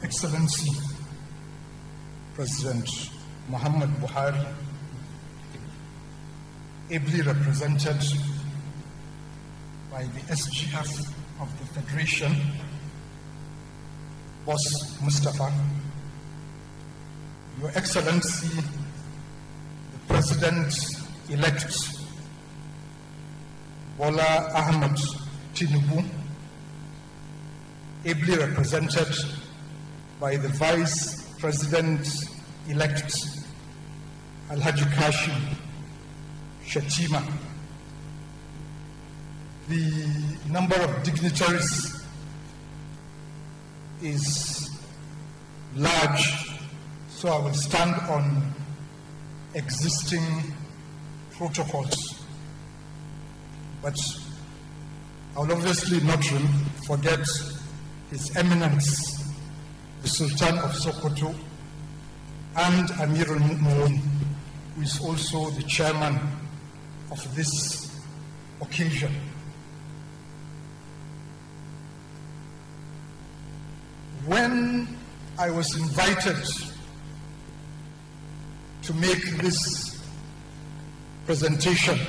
Excellency President Muhammad Buhari, ably represented by the SGF of the Federation, Boss Mustafa, Your Excellency, the President-elect Bola Ahmed Tinubu, ably represented by the Vice President-elect Alhaji Kashim Shettima. The number of dignitaries is large, so I will stand on existing protocols. But I will obviously not forget His Eminence, the Sultan of Sokoto, and Amir al-Mu'min, who is also the chairman of this occasion. When I was invited to make this presentation,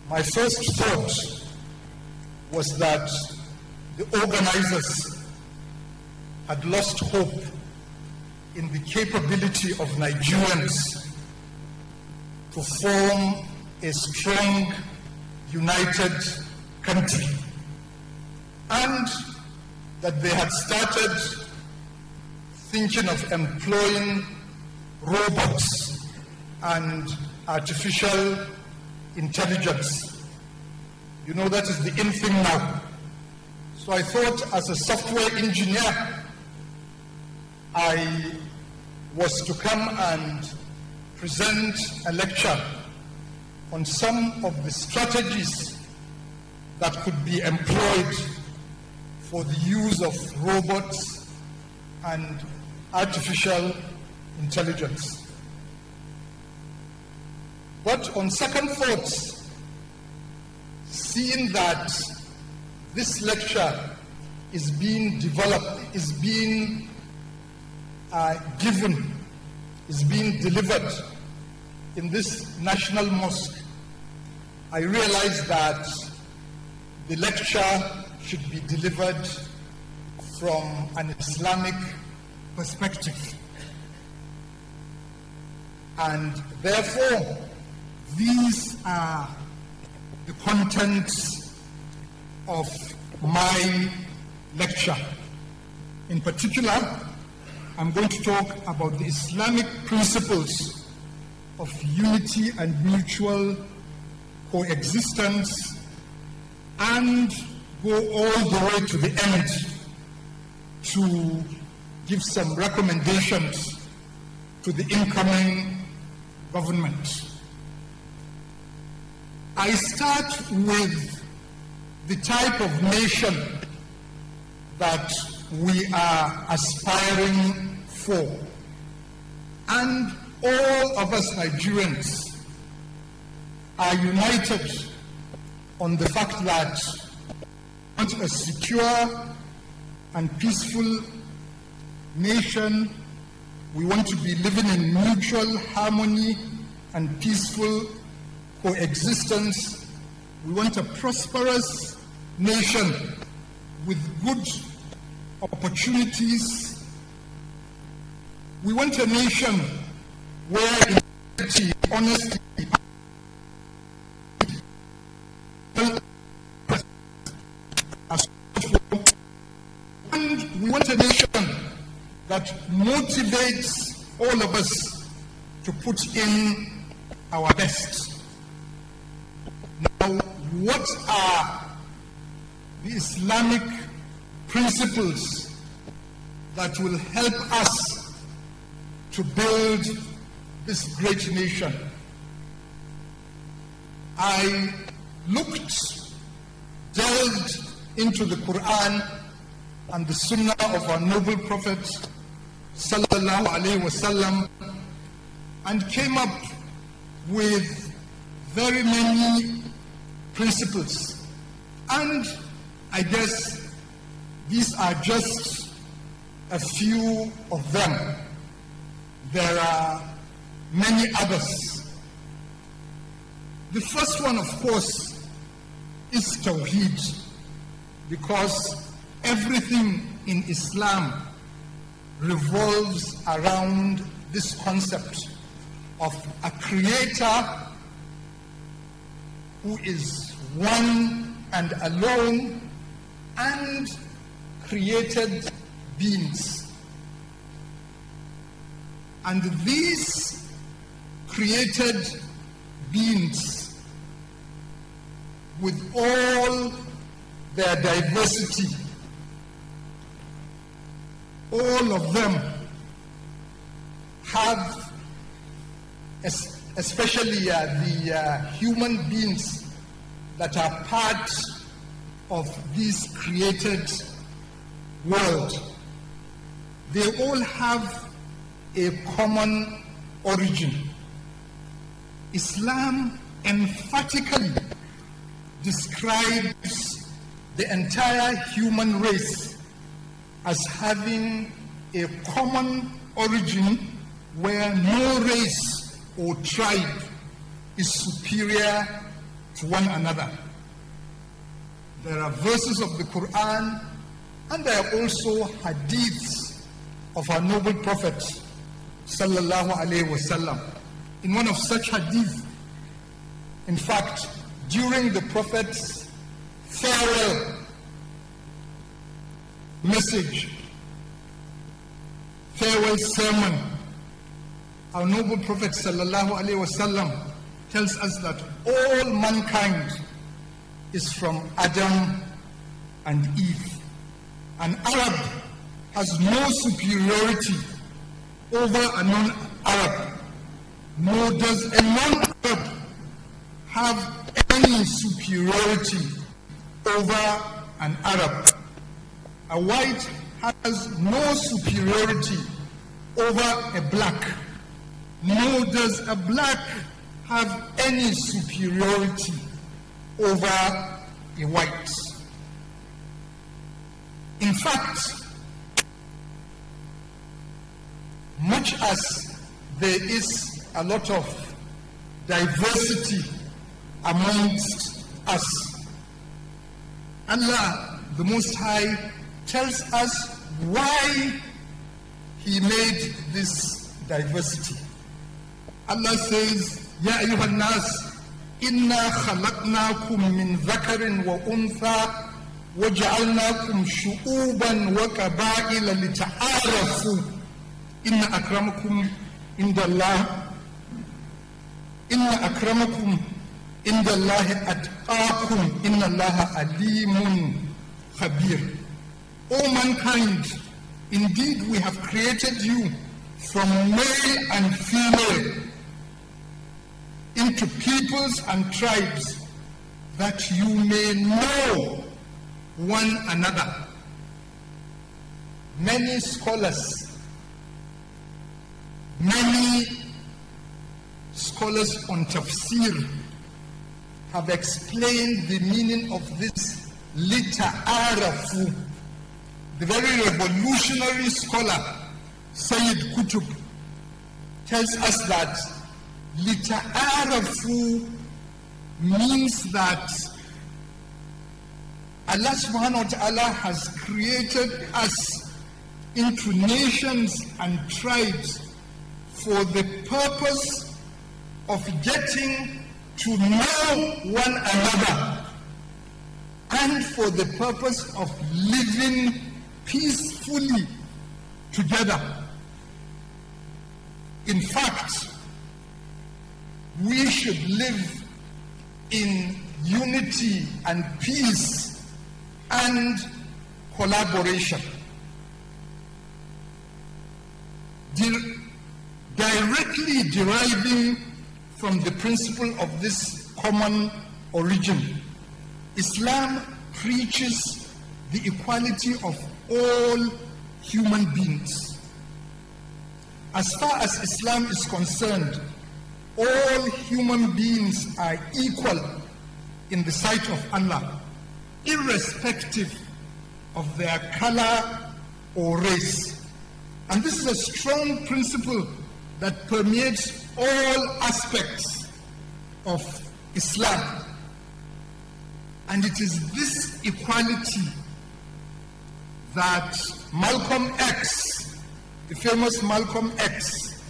my first thought was that the organizers had lost hope in the capability of Nigerians to form a strong, united country, and that they had started thinking of employing robots and artificial intelligence. You know, that is the in thing now. So I thought, as a software engineer, I was to come and present a lecture on some of the strategies that could be employed for the use of robots and artificial intelligence. But on second thoughts, seeing that this lecture is being developed, is being given, is being delivered in this national mosque, I realized that the lecture should be delivered from an Islamic perspective. And therefore, these are the contents of my lecture. In particular, I'm going to talk about the Islamic principles of unity and mutual coexistence, and go all the way to the end to give some recommendations to the incoming government. I start with the type of nation that we are aspiring for. And all of us Nigerians are united on the fact that we want a secure and peaceful nation. We want to be living in mutual harmony and peaceful coexistence. We want a prosperous nation with good opportunities. We want a nation where integrity, honesty, and we want a nation that motivates all of us to put in our best. Now, what are the Islamic principles that will help us to build this great nation? I delved into the Quran and the Sunnah of our noble Prophet sallallahu alaihi wasallam, and came up with very many principles. And I guess these are just a few of them. There are many others. The first one, of course, is Tawheed, because everything in Islam revolves around this concept of a creator who is one and alone, and created beings. And these created beings, with all their diversity, all of them have, especially the human beings that are part of this created world, they all have a common origin. Islam emphatically describes the entire human race as having a common origin where no race or tribe is superior to one another. There are verses of the Quran, and there are also hadiths of our noble Prophet sallallahu alaihi wasallam. In one of such hadith, in fact, during the Prophet's farewell message, farewell sermon, our noble Prophet sallallahu alaihi wasallam tells us that all mankind is from Adam and Eve. An Arab has no superiority over a non-Arab, nor does a non-Arab have any superiority over an Arab. A white has no superiority over a black, nor does a black have any superiority over a white. In fact, much as there is a lot of diversity amongst us, Allah, the Most High, tells us why He made this diversity. Allah says, Ya ayyuhan nas, inna khalaqnakum min dhakarin wa untha وَجَعَلْنَاكُمْ شُعُوبًا وَقَبَائِلَ لِتَعَارَفُوا إِنَّ أَكْرَمَكُمْ عِنْدَ اللَّهِ أَتْقَاكُمْ إِنَّ اللَّهَ عَلِيمٌ خَبِيرٌ. O mankind, indeed we have created you from male and female into peoples and tribes, that you may know one another. Many scholars on tafsir have explained the meaning of this lita'arafu. The very revolutionary scholar Sayyid Qutb tells us that lita'arafu means that Allah subhanahu wa ta'ala has created us into nations and tribes for the purpose of getting to know one another, and for the purpose of living peacefully together. In fact, we should live in unity and peace and collaboration. Directly deriving from the principle of this common origin, Islam preaches the equality of all human beings. As far as Islam is concerned, all human beings are equal in the sight of Allah, irrespective of their color or race. And this is a strong principle that permeates all aspects of Islam. And it is this equality that Malcolm X, the famous Malcolm X,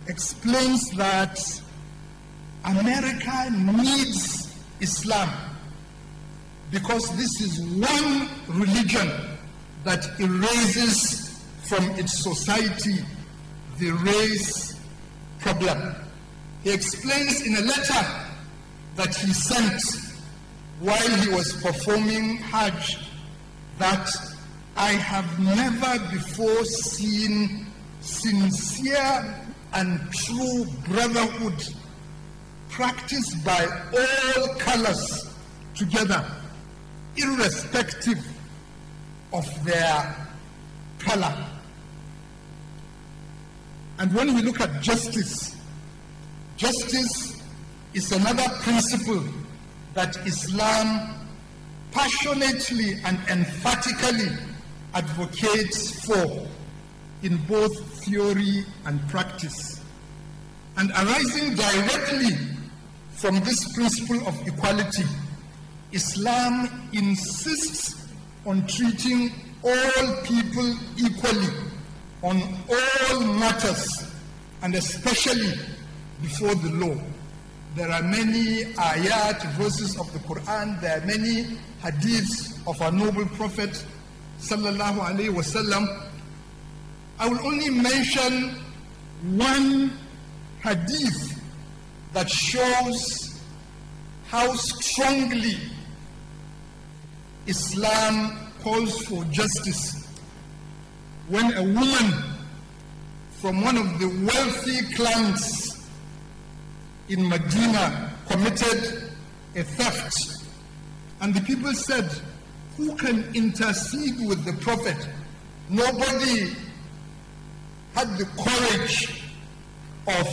explains that America needs Islam because this is one religion that erases from its society the race problem. He explains in a letter that he sent while he was performing Hajj that I have never before seen sincere and true brotherhood practiced by all colors together, irrespective of their color. And when we look at justice, justice is another principle that Islam passionately and emphatically advocates for in both theory and practice. And arising directly from this principle of equality, Islam insists on treating all people equally on all matters, and especially before the law. There are many ayat, verses of the Quran, there are many hadiths of our noble Prophet sallallahu alaihi wasallam. I will only mention one hadith that shows how strongly Islam calls for justice. When a woman from one of the wealthy clans in Medina committed a theft, and the people said, who can intercede with the Prophet? Nobody had the courage of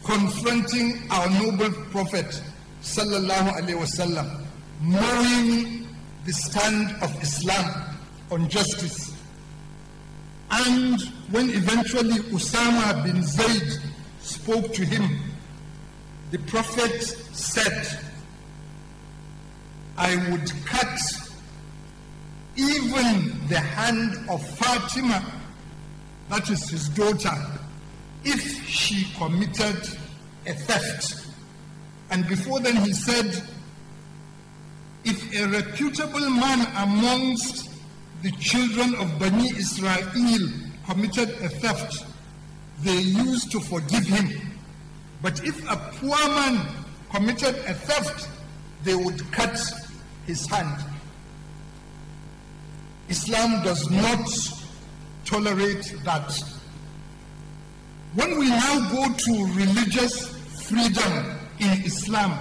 confronting our noble Prophet sallallahu alaihi wasallam, knowing the stand of Islam on justice. And when eventually Usama bin Zayd spoke to him, the Prophet said, I would cut even the hand of Fatima, that is his daughter, if she committed a theft. And before then he said, if a reputable man amongst the children of Bani Israel committed a theft, they used to forgive him. But if a poor man committed a theft, they would cut his hand. Islam does not tolerate that. When we now go to religious freedom in Islam,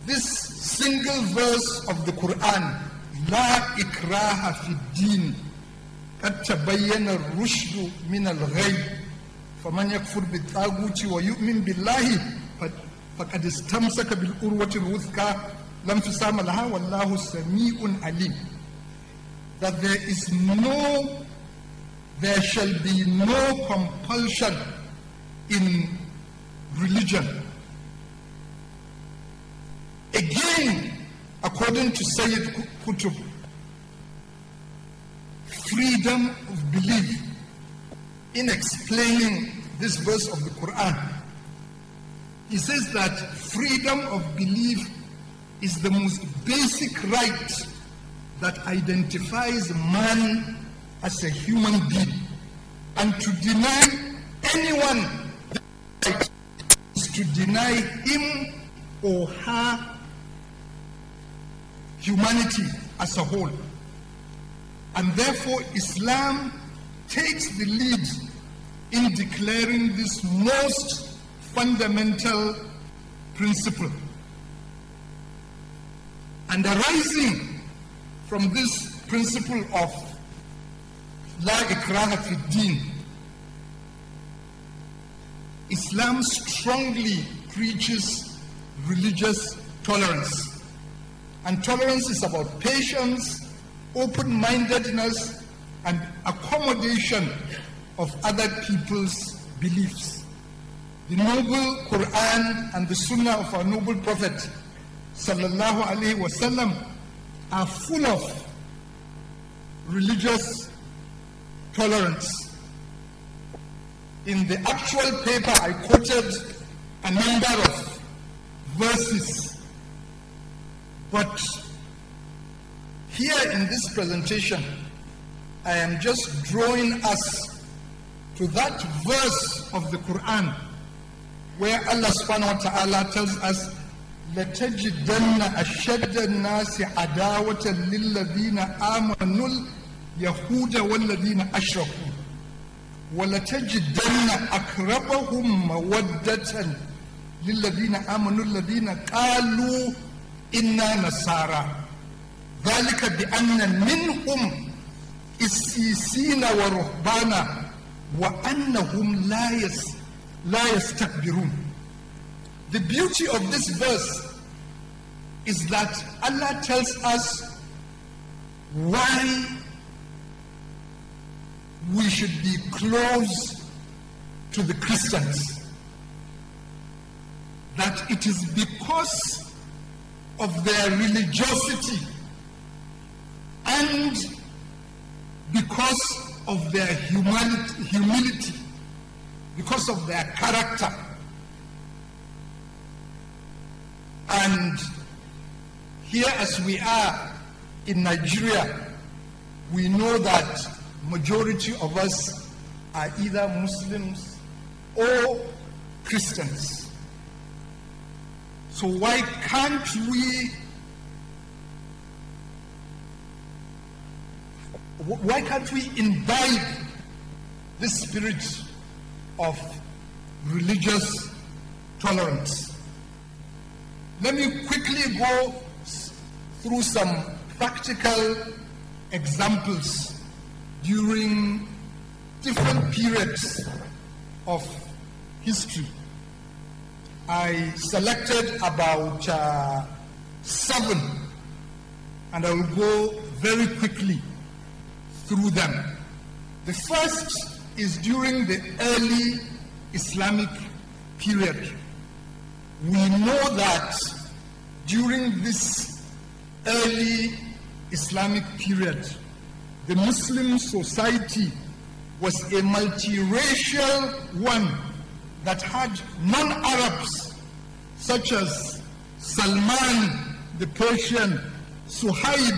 this single verse of the Quran, La ikraha fi din, qad tabayyana ar-rushdu min al-ghayy, faman yakfur bit-taghuti wa yu'min billahi faqad istamsaka bil-urwati al-wuthqa lam fisama laha wallahu sami'un alim. That there shall be no compulsion in religion. Again, according to Sayyid Qutb, freedom of belief, in explaining this verse of the Quran, he says that freedom of belief is the most basic right that identifies man as a human being, and to deny anyone the right is to deny him or her humanity as a whole. And therefore Islam takes the lead in declaring this most fundamental principle. And arising from this principle of La ikraha fi din, Islam strongly preaches religious tolerance. And tolerance is about patience, open-mindedness, and accommodation of other people's beliefs. The noble Quran and the Sunnah of our noble Prophet sallallahu alaihi wasallam are full of religious tolerance. In the actual paper, I quoted a number of verses, but here in this presentation, I am just drawing us to that verse of the Quran where Allah subhanahu wa ta'ala tells us, لَتَجِدَنَّ أَشَدَّ النَّاسِ عَدَاوَةً لِلَّذِينَ آمَنُوا الْيَهُودَ وَالَّذِينَ أَشْرَكُوا وَلَتَجِدَنَّ أَقْرَبَهُم مَّوَدَّةً لِلَّذِينَ آمَنُوا الَّذِينَ قَالُوا إِنَّا نَصَارَى ذَلِكَ بِأَنَّ مِنْهُمْ قسيسين ورهبانا وأنهم لا يستكبرون. The beauty of this verse is that Allah tells us why we should be close to the Christians. That it is because of their religiosity and because of their humility, because of their character. And here as we are in Nigeria, we know that majority of us are either Muslims or Christians. So why can't we imbibe this spirit of religious tolerance? Let me quickly go through some practical examples during different periods of history. I selected about 7, and I will go very quickly through them. The first is during the early Islamic period. We know that during this early Islamic period, the Muslim society was a multiracial one that had non-Arabs such as Salman the Persian, Suhaib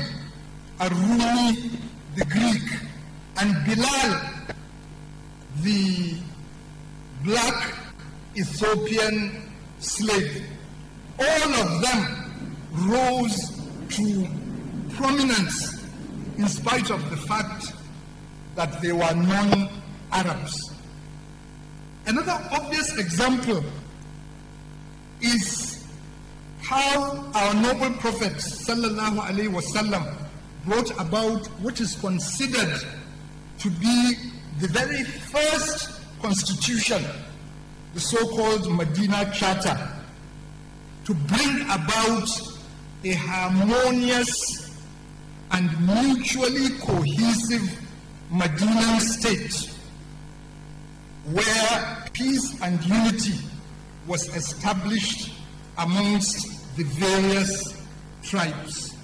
al-Rumi the Greek, and Bilal the black Ethiopian slave. All of them rose to prominence in spite of the fact that they were non-Arabs. Another obvious example is how our noble Prophet sallallahu alaihi wasallam brought about what is considered to be the very first constitution, the so-called Medina Charter, to bring about a harmonious and mutually cohesive Medinan state where peace and unity was established amongst the various tribes.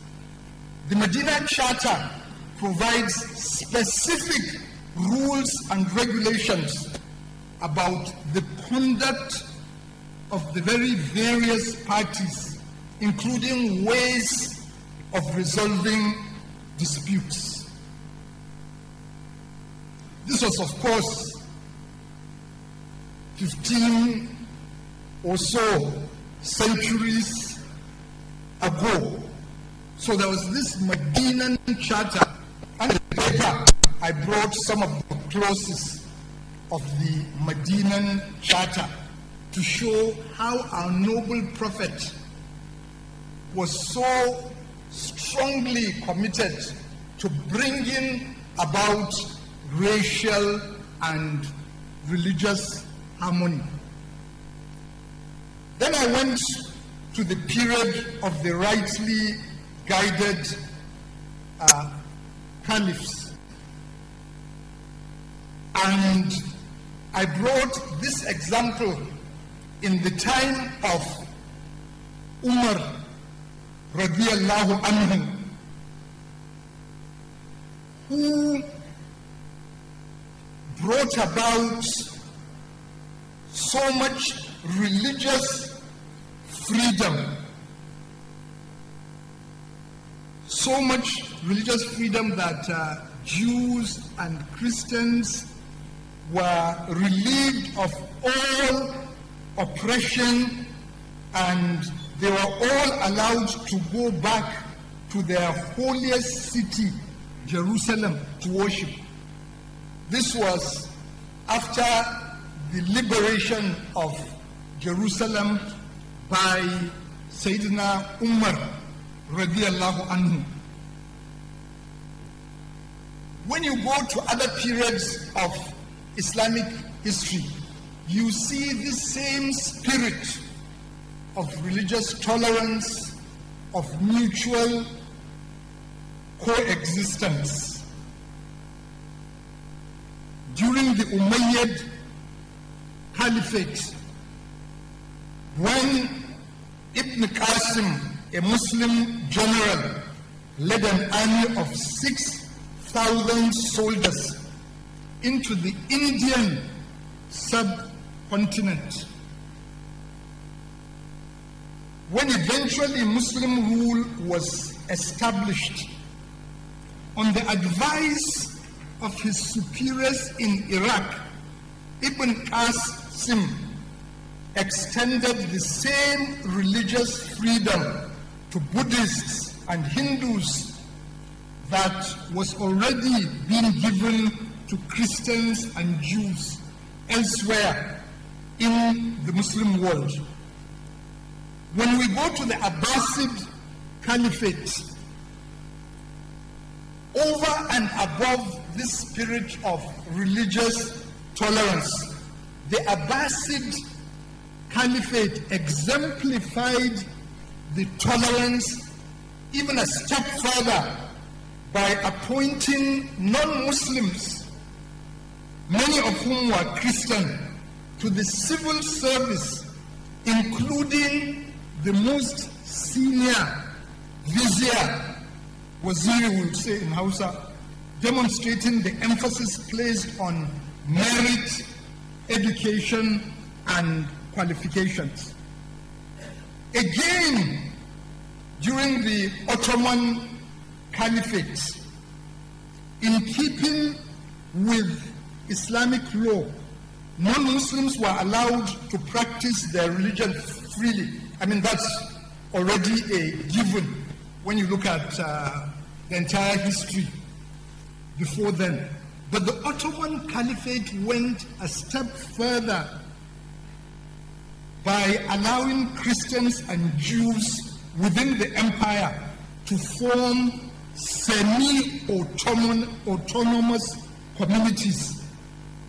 The Medina Charter provides specific rules and regulations about the conduct of the very various parties, including ways of resolving disputes. This was, of course, 15 or so centuries ago. So there was this Medinan Charter, and in the paper I brought some of the clauses of the Medinan Charter to show how our noble Prophet was so strongly committed to bringing about racial and religious harmony. Then I went to the period of the rightly guided caliphs. And I brought this example in the time of Umar radiallahu anhu, who brought about so much religious freedom, that Jews and Christians were relieved of all oppression, and they were all allowed to go back to their holiest city, Jerusalem, to worship. This was after the liberation of Jerusalem by Sayyidina Umar radiallahu anhu. When you go to other periods of Islamic history, you see this same spirit of religious tolerance, of mutual coexistence. During the Umayyad Caliphate, when Ibn Qasim, a Muslim general, led an army of 6,000 soldiers into the Indian subcontinent, when eventually Muslim rule was established, on the advice of his superiors in Iraq, Ibn Qasim extended the same religious freedom to Buddhists and Hindus that was already being given to Christians and Jews elsewhere in the Muslim world. When we go to the Abbasid Caliphate, over and above this spirit of religious tolerance, the Abbasid Caliphate exemplified the tolerance even a step further by appointing non-Muslims, many of whom were Christian, to the civil service, including the most senior vizier, waziri we would say in Hausa, demonstrating the emphasis placed on merit, education, and qualifications. Again, during the Ottoman Caliphate, in keeping with Islamic law, non-Muslims were allowed to practice their religion freely. I mean, that's already a given when you look at the entire history before then. But the Ottoman Caliphate went a step further by allowing Christians and Jews within the empire to form semi-autonomous communities,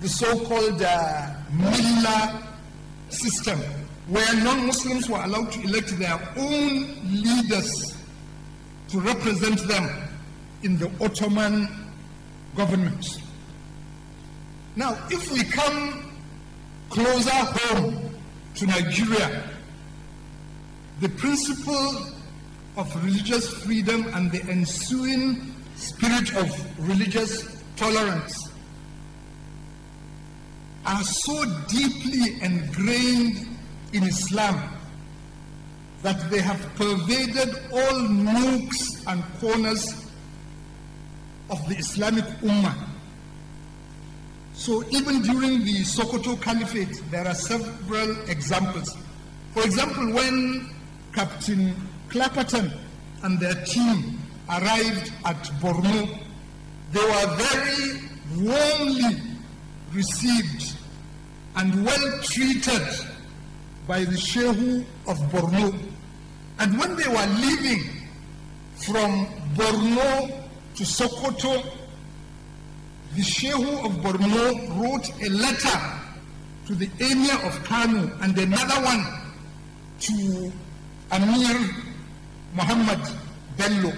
the so-called Millah system, where non-Muslims were allowed to elect their own leaders to represent them in the Ottoman government. Now, if we come closer home to Nigeria, the principle of religious freedom and the ensuing spirit of religious tolerance are so deeply ingrained in Islam that they have pervaded all nooks and corners of the Islamic Ummah. So even during the Sokoto Caliphate, there are several examples. For example, when Captain Clapperton and their team arrived at Borno, they were very warmly received and well treated by the Shehu of Borno. And when they were leaving from Borno to Sokoto, the Shehu of Borno wrote a letter to the Emir of Kano and another one to Amir Muhammad Bello.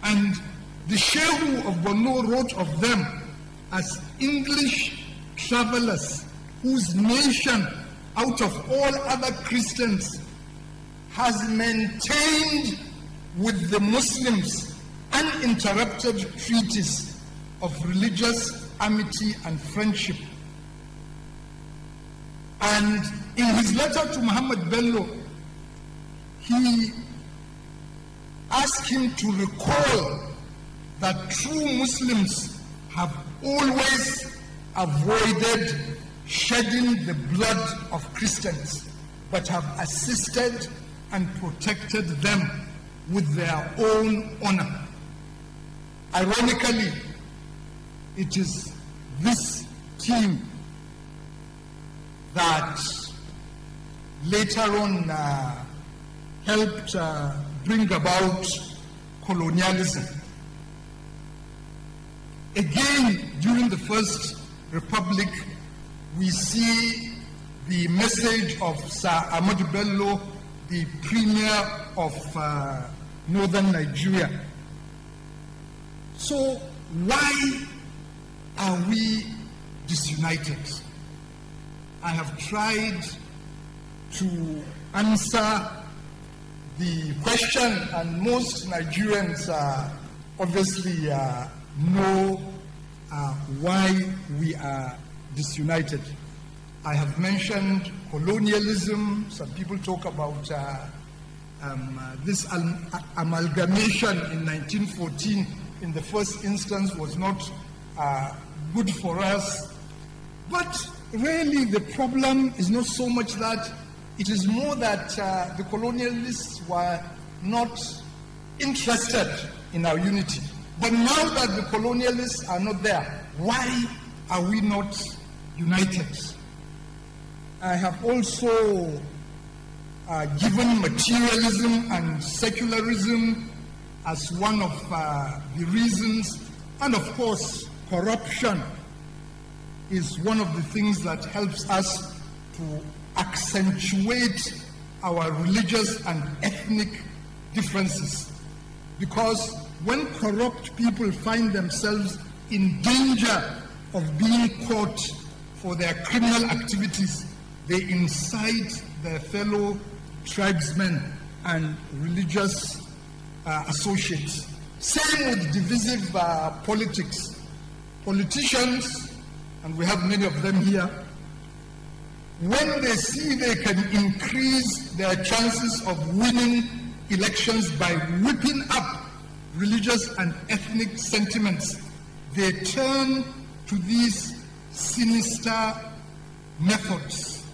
And The Shehu of Borno wrote of them as English travelers whose nation, out of all other Christians, has maintained with the Muslims uninterrupted treaties of religious amity and friendship. And in his letter to Muhammad Bello, he asked him to recall that true Muslims have always avoided shedding the blood of Christians, but have assisted and protected them with their own honor. Ironically, it is this team that later on helped bring about colonialism. Again, during the First Republic, we see the message of Sir Ahmadu Bello, the Premier of Northern Nigeria. So why are we disunited? I have tried to answer the question, and most Nigerians obviously know why we are disunited. I have mentioned colonialism. Some people talk about this amalgamation in 1914 in the first instance was not good for us. But really the problem is not so much that, it is more that the colonialists were not interested in our unity. But now that the colonialists are not there, why are we not united? I have also given materialism and secularism as one of the reasons, and of course corruption is one of the things that helps us to accentuate our religious and ethnic differences. Because when corrupt people find themselves in danger of being caught for their criminal activities, they incite their fellow tribesmen and religious associates. Same with divisive politics. Politicians, and we have many of them here, when they see they can increase their chances of winning elections by whipping up religious and ethnic sentiments, they turn to these sinister methods.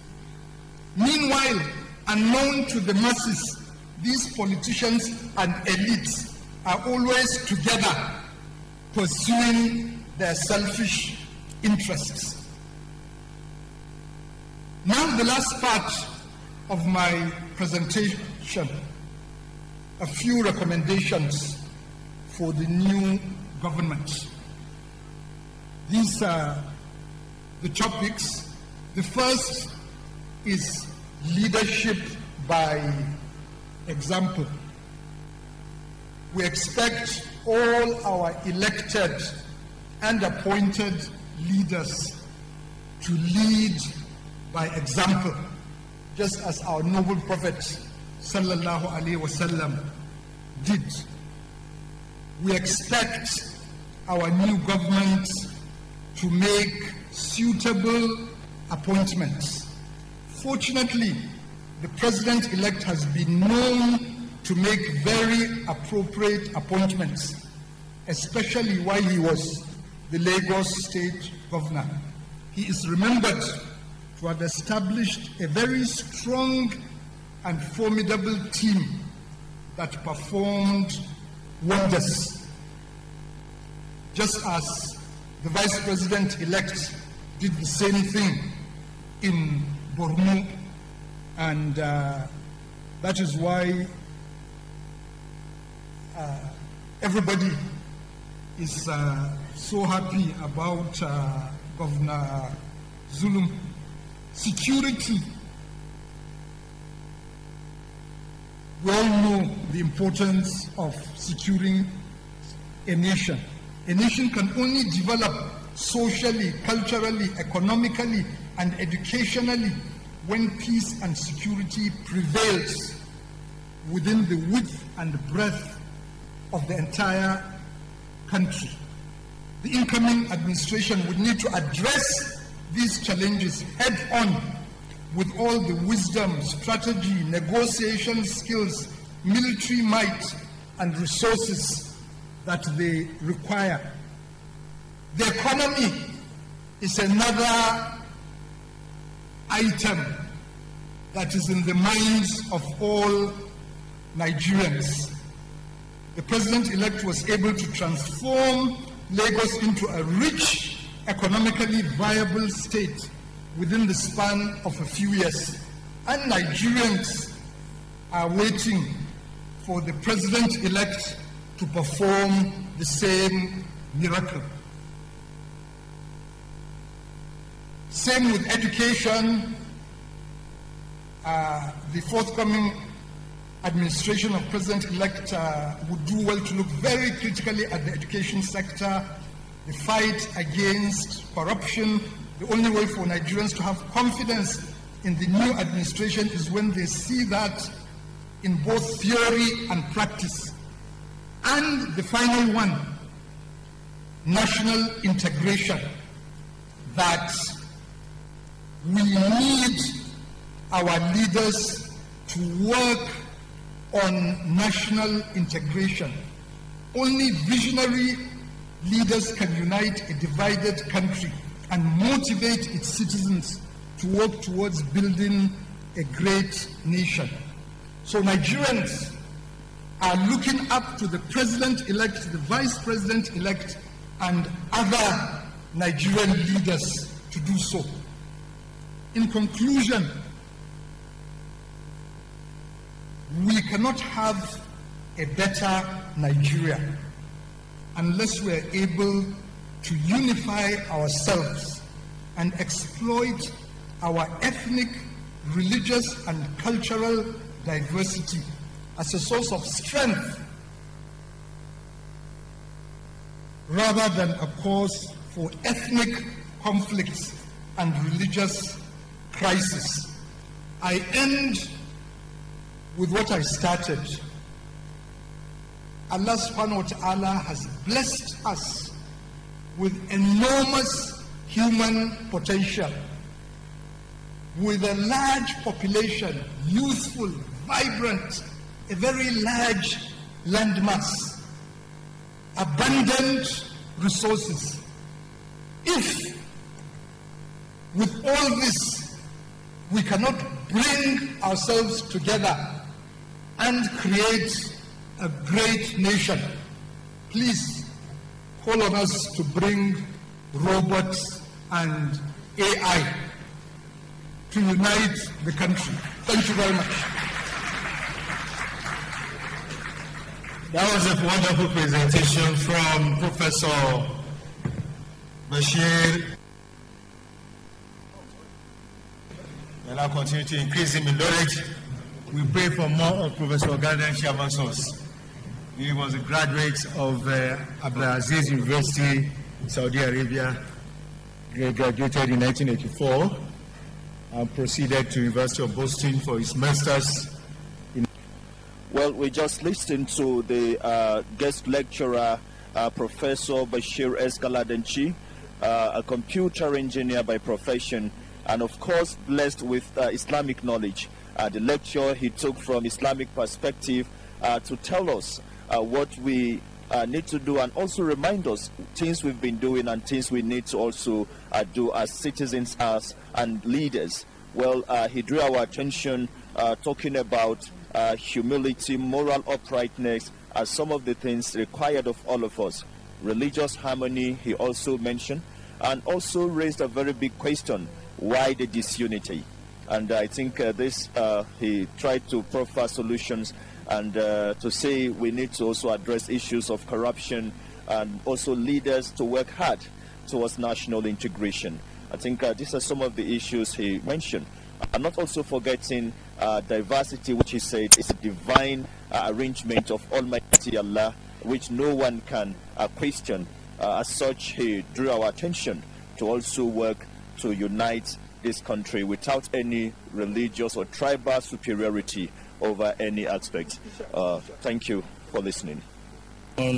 Meanwhile, unknown to the masses, these politicians and elites are always together pursuing their selfish interests. Now, the last part of my presentation, a few recommendations for the new government. These are the topics. The first is leadership by example. We expect all our elected and appointed leaders to lead by example, just as our noble Prophet sallallahu alaihi wasallam did. We expect our new government to make suitable appointments. Fortunately, the president-elect has been known to make very appropriate appointments, especially while he was the Lagos State Governor. He is remembered to have established a very strong and formidable team that performed wonders, just as the Vice President-elect did the same thing in Borno, and that is why everybody is so happy about Governor Zulum. Security. We all know the importance of securing a nation. A nation can only develop socially, culturally, economically, and educationally when peace and security prevails within the width and breadth of the entire country. The incoming administration would need to address these challenges head-on with all the wisdom, strategy, negotiation skills, military might, and resources that they require. The economy is another item that is in the minds of all Nigerians. The president-elect was able to transform Lagos into a rich, economically viable state within the span of a few years. And Nigerians are waiting for the president-elect to perform the same miracle. Same with education. The forthcoming administration of President-elect would do well to look very critically at the education sector, the fight against corruption. The only way for Nigerians to have confidence in the new administration is when they see that in both theory and practice. And the final one, national integration, that we need our leaders to work on national integration. Only visionary leaders can unite a divided country and motivate its citizens to work towards building a great nation. So Nigerians are looking up to the president-elect, the vice president-elect, and other Nigerian leaders to do so. In conclusion, we cannot have a better Nigeria unless we are able to unify ourselves and exploit our ethnic, religious, and cultural diversity as a source of strength rather than a cause for ethnic conflicts and religious crisis. I end with what I started. Allah subhanahu wa ta'ala has blessed us with enormous human potential, with a large population, youthful, vibrant, a very large landmass, abundant resources. If with all this we cannot bring ourselves together and create a great nation, please call on us to bring robots and AI to unite the country. Thank you very much. That was a wonderful presentation from Professor Bashir. And I'll continue to increase him in knowledge. We pray for more of Professor Galadanci amongst us. He was a graduate of Abdulaziz University in Saudi Arabia. He graduated in 1984 and proceeded to University of Boston for his master's. Well, we just listened to the guest lecturer, Professor Bashir S. Galadanci, a computer engineer by profession, and of course blessed with Islamic knowledge. The lecture he took from Islamic perspective to tell us what we need to do and also remind us things we've been doing and things we need to also do as citizens and leaders. Well, he drew our attention talking about humility, moral uprightness as some of the things required of all of us. Religious harmony, he also mentioned, and also raised a very big question: why the disunity? And I think he tried to proffer solutions and to say we need to also address issues of corruption and also leaders to work hard towards national integration. I think these are some of the issues he mentioned. I'm not also forgetting diversity, which he said is a divine arrangement of Almighty Allah which no one can question. As such, he drew our attention to also work to unite this country without any religious or tribal superiority over any aspect. Thank you for listening.